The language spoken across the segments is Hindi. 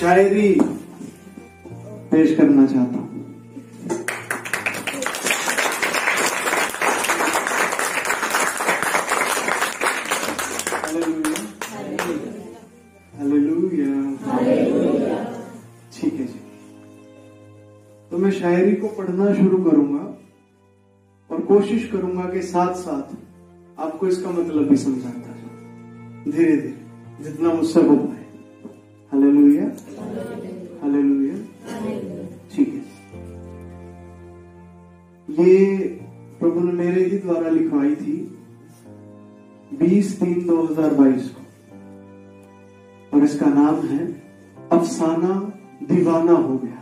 शायरी पेश करना चाहता हूं। हालेलुया। ठीक है जी, तो मैं शायरी को पढ़ना शुरू करूंगा और कोशिश करूंगा कि साथ साथ आपको इसका मतलब भी समझाता जाऊं, धीरे धीरे जितना मुझसे हो पाए। Hallelujah, hallelujah. ठीक है, ये प्रभु ने मेरे ही द्वारा लिखवाई थी 20/3/2022 को, और इसका नाम है अफसाना दीवाना हो गया।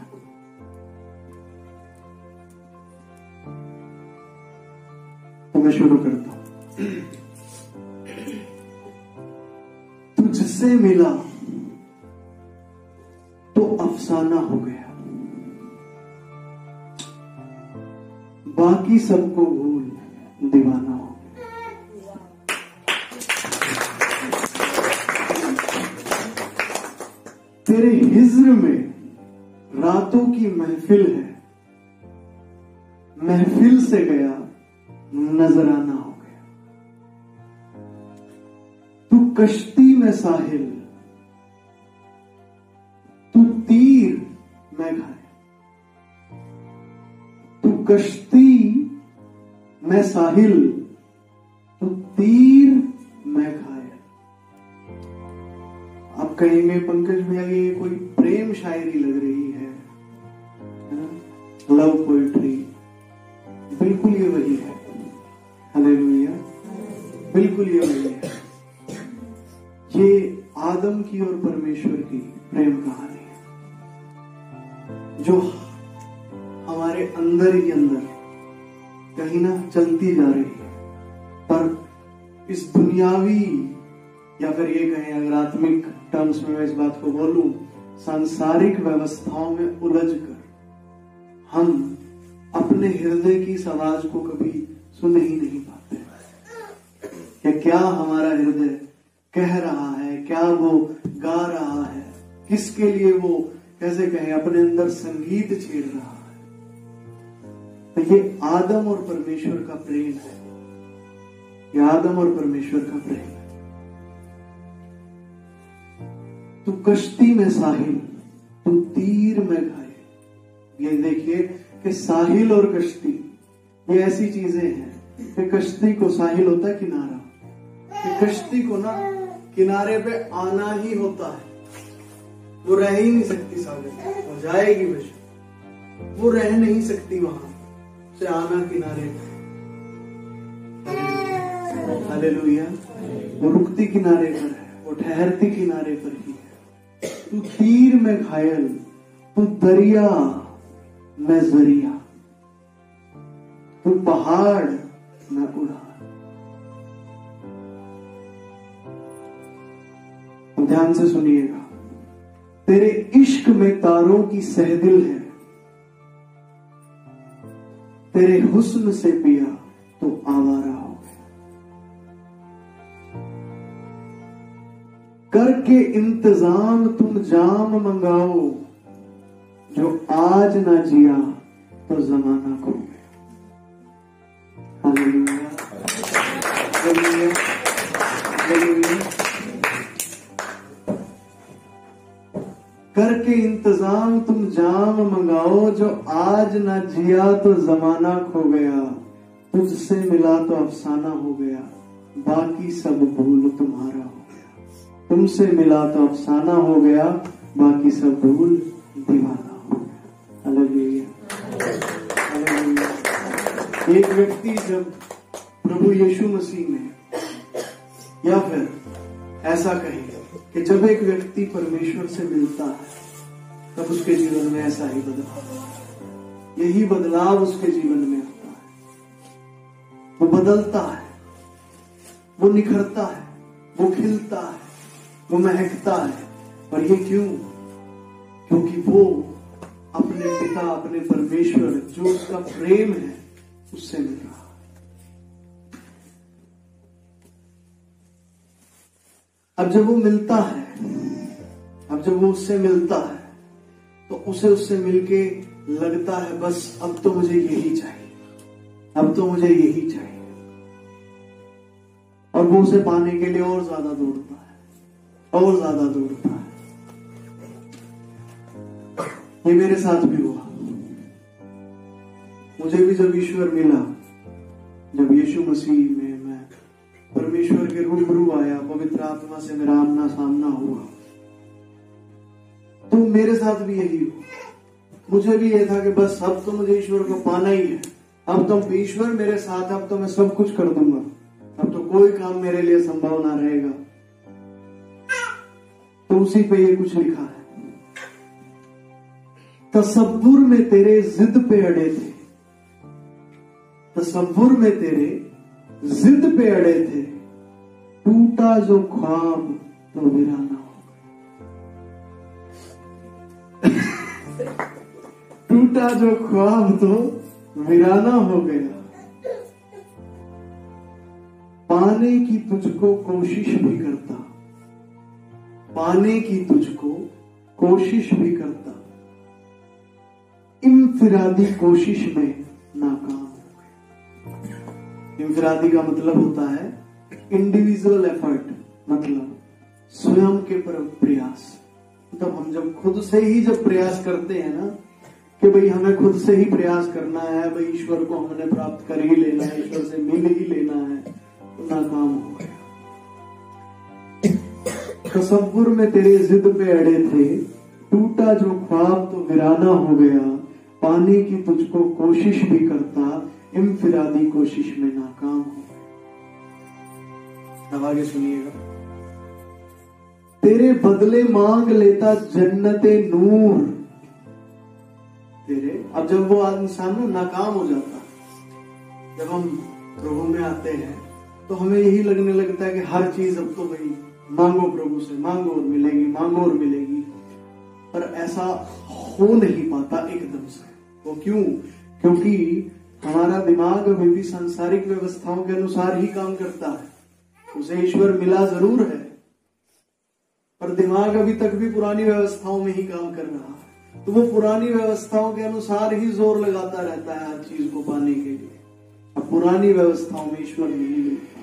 तो मैं शुरू करता हूं। तुझसे मिला तो अफसाना हो गया, बाकी सबको भूल दीवाना हो गया। तेरे हिज्र में रातों की महफिल है, महफिल से गया नजराना हो गया। तू कश्ती में साहिल, तू तीर मैं घायल। तू कश्ती मैं साहिल, तू तीर मैं घायल। आप कहेंगे पंकज भैया ये कोई प्रेम शायरी लग रही है ना, लव पोएट्री। बिल्कुल ये वही है। हालेलुया, बिल्कुल ये वही है। ये आदम की और परमेश्वर की प्रेम कहानी है, जो हमारे अंदर ही अंदर कहीं ना चलती जा रही है, पर इस दुनियावी या फिर ये कहें अगर आत्मिक टर्म्स में मैं इस बात को बोलूं, सांसारिक व्यवस्थाओं में उलझ कर हम अपने हृदय की आवाज को कभी सुन ही नहीं पाते कि क्या हमारा हृदय कह रहा है, क्या वो गा रहा है, किसके लिए वो कैसे कहें अपने अंदर संगीत छेड़ रहा है। तो ये आदम और परमेश्वर का प्रेम है, ये आदम और परमेश्वर का प्रेम है। तू कश्ती में साहिल, तू तीर में घायल। ये देखिए कि साहिल और कश्ती ये ऐसी चीजें हैं कि कश्ती को साहिल होता है किनारा, कि कश्ती को ना किनारे पे आना ही होता है, वो रह ही नहीं सकती सागर, वो जाएगी बेशक, वो रह नहीं सकती वहां से आना किनारे पे। हालेलुया, वो रुकती किनारे पर है, वो ठहरती किनारे पर ही है। तू तीर में घायल, तू दरिया मैं जरिया, तू पहाड़ मैं उड़ान। तो ध्यान से सुनिएगा, तेरे इश्क में तारों की सहदिल है, तेरे हुस्न से पिया तो आवारा हो गया। करके इंतजाम तुम जाम मंगाओ, जो आज ना जिया तो जमाना खो गया। Hallelujah, hallelujah, hallelujah. करके इंतजाम तुम जाम मंगाओ, जो आज ना जिया तो जमाना खो गया। तुझसे मिला तो अफसाना हो गया, बाकी सब भूल तुम्हारा हो गया। तुमसे मिला तो अफसाना हो गया, बाकी सब भूल दीवाना। Hallelujah, hallelujah. एक व्यक्ति जब प्रभु यीशु मसीह में, या फिर ऐसा कहें कि जब एक व्यक्ति परमेश्वर से मिलता है तब उसके जीवन में ऐसा ही बदलाव, यही बदलाव उसके जीवन में आता है। वो बदलता है, वो निखरता है, वो खिलता है, वो महकता है। और ये क्यों? क्योंकि वो अपने पिता, अपने परमेश्वर जो उसका प्रेम है उससे मिल रहा है। अब जब वो मिलता है अब जब वो उससे मिलता है तो उसे उससे मिलके लगता है बस अब तो मुझे यही चाहिए, अब तो मुझे यही चाहिए, और वो उसे पाने के लिए और ज्यादा दौड़ता है, और ज्यादा दौड़ता है। ये मेरे साथ भी हुआ। मुझे भी जब ईश्वर मिला, जब यीशु मसीह में मैं परमेश्वर के रूबरू आया, पवित्र आत्मा से मेरा आमना सामना हुआ, तो मेरे साथ भी यही हुआ। मुझे भी ये था कि बस अब तो मुझे ईश्वर को पाना ही है, अब तो ईश्वर मेरे साथ, अब तो मैं सब कुछ कर दूंगा, अब तो कोई काम मेरे लिए संभव ना रहेगा। तो उसी पे ये कुछ लिखा है, तसव्वुर में तेरे जिद पे अड़े थे, तसव्वुर में तेरे जिद पे अड़े थे, टूटा जो ख्वाब तो वीराना हो गया। टूटा जो ख्वाब तो वीराना हो गया। पाने की तुझको कोशिश भी करता, पाने की तुझको कोशिश भी करता, इंफिरादी कोशिश में नाकाम हो गया। इंफिरादी का मतलब होता है इंडिविजुअल एफर्ट, मतलब स्वयं के प्रयास। तो हम जब खुद से ही जब प्रयास करते हैं ना कि भाई हमें खुद से ही प्रयास करना है, भाई ईश्वर को हमने प्राप्त कर ही लेना है, ईश्वर से मिल ही लेना है, तो नाकाम हो गया। तसव्वुर में तेरे जिद पे अड़े थे, टूटा जो ख्वाब तो वीराना हो गया। पाने की तुझको कोशिश भी करता, इंफिरादी कोशिश में नाकाम हो गया। अब आगे सुनिएगा, तेरे बदले मांग लेता जन्नते नूर। तेरे, अब जब वो इंसान नाकाम हो जाता, जब हम प्रभु में आते हैं तो हमें यही लगने लगता है कि हर चीज अब तो भाई मांगो प्रभु से, मांगो और मिलेगी, मांगो और मिलेगी। पर ऐसा हो नहीं पाता एकदम से। वो क्यों? क्योंकि हमारा दिमाग अभी भी सांसारिक व्यवस्थाओं के अनुसार ही काम करता है। उसे ईश्वर मिला जरूर है, पर दिमाग अभी तक भी पुरानी व्यवस्थाओं में ही काम कर रहा है। तो वो पुरानी व्यवस्थाओं के अनुसार ही जोर लगाता रहता है हर चीज को पाने के लिए। अब पुरानी व्यवस्थाओं में ईश्वर नहीं मिलता,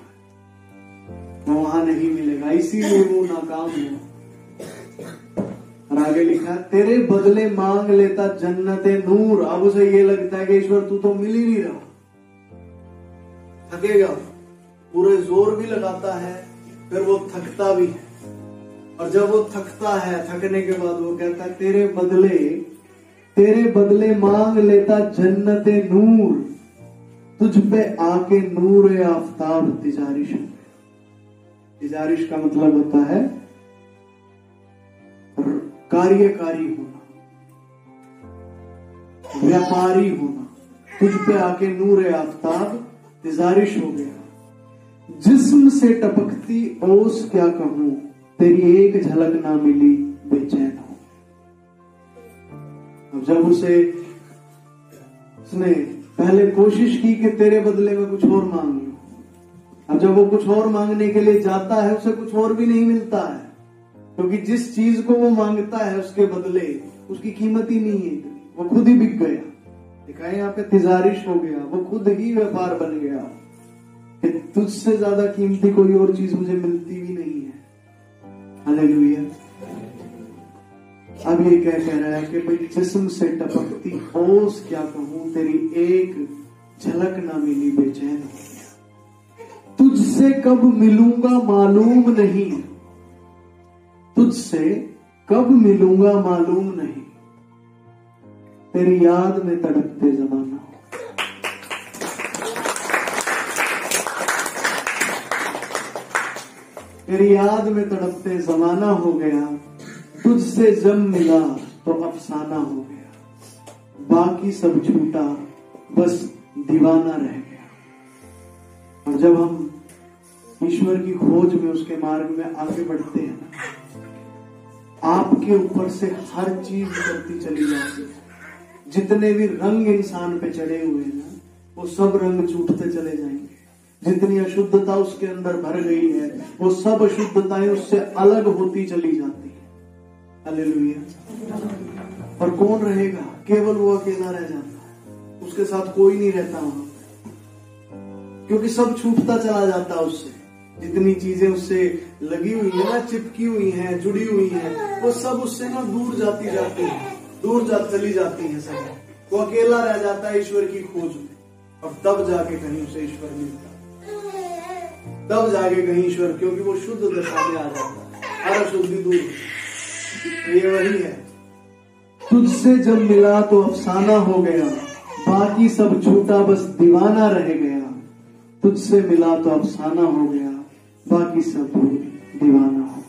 वो वहां नहीं मिलेगा, इसीलिए वो नाकाम हुआ। और आगे लिखा, तेरे बदले मांग लेता जन्नते नूर। अब उसे ये लगता है कि ईश्वर तू तो मिल ही नहीं रहा, थकेगा, पूरे जोर भी लगाता है, फिर वो थकता भी है। और जब वो थकता है, थकने के बाद वो कहता है तेरे बदले मांग लेता जन्नते नूर, तुझ पे आके नूर आफ्ताब तिजारिश। तिजारिश का मतलब होता है कार्यकारी होना, व्यापारी होना। तुझ पे आके नूर आफ्ताब तिजारिश हो गया। जिस्म से टपकती ओस क्या कहूं, तेरी एक झलक ना मिली बेचैन हो। अब जब उसने पहले कोशिश की कि तेरे बदले में कुछ और मांग लो, अब जब वो कुछ और मांगने के लिए जाता है, उसे कुछ और भी नहीं मिलता है, क्योंकि जिस चीज को वो मांगता है उसके बदले उसकी कीमत ही नहीं है। वो खुद ही बिक गया। देखा है यहाँ पे, तिजारिश हो गया, वो खुद ही व्यापार बन गया कि तुझसे ज्यादा कीमती कोई और चीज मुझे मिलती भी नहीं है। हालेलुया। अब ये क्या कह रहा है कि भाई जिस्म से टपकती ओस क्या कहूं, तेरी एक झलक ना मिली बेचैन हो गया। तुझसे कब मिलूंगा मालूम नहीं, तुझसे कब मिलूंगा मालूम नहीं, तेरी याद में तड़पते जमाना हो। तेरी याद में तड़पते जमाना हो गया। तुझसे जब मिला तो अफसाना हो गया, बाकी सब छूटा बस दीवाना रह गया। और जब हम ईश्वर की खोज में, उसके मार्ग में आगे बढ़ते हैं ना, आपके ऊपर से हर चीज उतरती चली जाती है। जितने भी रंग इंसान पे चढ़े हुए हैं ना, वो सब रंग छूटते चले जाएंगे। जितनी अशुद्धता उसके अंदर भर गई है, वो सब अशुद्धताएं उससे अलग होती चली जाती है। हालेलुया। और कौन रहेगा? केवल वो अकेला रह जाता है, उसके साथ कोई नहीं रहता वहां, क्योंकि सब छूटता चला जाता है उससे। जितनी चीजें उससे लगी हुई है ना, चिपकी हुई हैं, जुड़ी हुई हैं, वो सब उससे ना दूर जाती है, चली जाती है सब। वो अकेला रह जाता है ईश्वर की खोज में, और तब जाके कहीं उसे ईश्वर मिलता है, तब जाके कहीं ईश्वर, क्योंकि वो शुद्ध दशा में आ जाता है, हर अशुद्धि दूर। ये वही है, तुझसे जब मिला तो अफसाना हो गया, बाकी सब झूठा बस दीवाना रह गया। तुझसे मिला तो अफसाना हो गया, बाकी सब दीवाना हो।